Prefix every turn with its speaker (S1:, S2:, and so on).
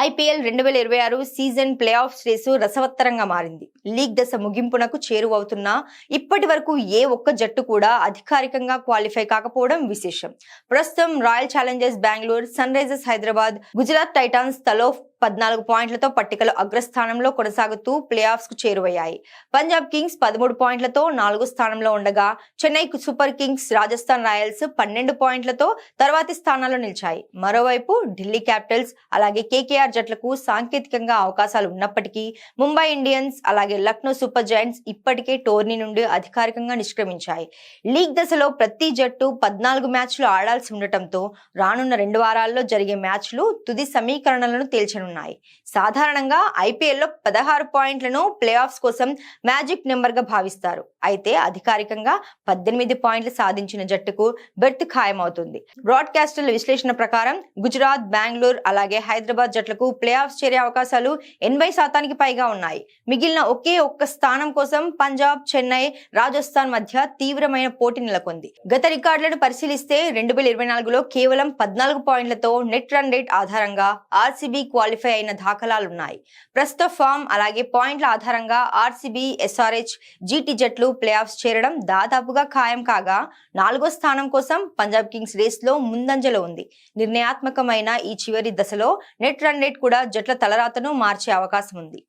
S1: IPL 2026 season playoffs race రసవత్తరంగా మారింది. League దశ ముగింపునకు చేరువవుతున్నా ఇప్పటి వరకు ఏ ఒక్క జట్టు కూడా అధికారికంగా క్వాలిఫై కాకపోవడం విశేషం. ప్రస్తుతం Royal Challengers Bengaluru, Sunrisers Hyderabad, Gujarat Titans తలో 14 పాయింట్లతో పట్టికలో అగ్రస్థానంలో కొనసాగుతూ ప్లే ఆఫ్స్ కు చేరువయ్యాయి. పంజాబ్ కింగ్స్ 13 పాయింట్లతో 4వ స్థానంలో ఉండగా Chennai super Kings, Rajasthan Royals 12 పాయింట్లతో తర్వాతి స్థానాల్లో నిలిచాయి. మరోవైపు ఢిల్లీ క్యాపిటల్స్ అలాగే కేకేఆర్ జట్లకు సాంకేతికంగా అవకాశాలు ఉన్నప్పటికీ ముంబై ఇండియన్స్ అలాగే లక్నో సూపర్ జైంట్స్ ఇప్పటికే టోర్నీ నుండి అధికారికంగా నిష్క్రమించాయి. లీగ్ దశలో ప్రతి జట్టు 14 మ్యాచ్లు ఆడాల్సి ఉండటంతో రానున్న 2 వారాల్లో జరిగే మ్యాచ్లు తుది సమీకరణలను తేల్చనున్నాయి. సాధారణంగా ఐపీఎల్లో 16 పాయింట్లను ప్లే ఆఫ్స్ కోసం మ్యాజిక్ నెంబర్ గా భావిస్తారు. అయితే అధికారికంగా 18 పాయింట్లు సాధించిన జట్టుకు బెర్త్ ఖాయమవుతుంది. బ్రాడ్కాస్టర్ల విశ్లేషణ ప్రకారం గుజరాత్, బెంగళూరు అలాగే హైదరాబాద్ జట్లకు ప్లే ఆఫ్స్ చేరే అవకాశాలు 80% పైగా ఉన్నాయి. మిగిలిన ఒకే ఒక్క స్థానం కోసం పంజాబ్, చెన్నై, రాజస్థాన్ మధ్య తీవ్రమైన పోటీ నెలకొంది. గత రికార్డులను పరిశీలిస్తే 2024లో కేవలం 14 పాయింట్లతో నెట్ రన్ రేట్ ఆధారంగా ఆర్సీబీ క్వాలిఫై అయిన దాఖలాలున్నాయి. ప్రస్తుత ఫామ్ అలాగే పాయింట్ల ఆధారంగా ఆర్సీబీ, ఎస్ఆర్హెచ్, జీటీ జట్లు ప్లే ఆఫ్స్ చేరడం దాదాపుగా ఖాయం కాగా 4వ స్థానం కోసం పంజాబ్ కింగ్స్ రేస్ లో ముందంజలో ఉంది. నిర్ణయాత్మకమైన ఈ చివరి దశలో నెట్ రన్ రేట్ కూడా జట్ల తలరాతను మార్చే అవకాశం ఉంది.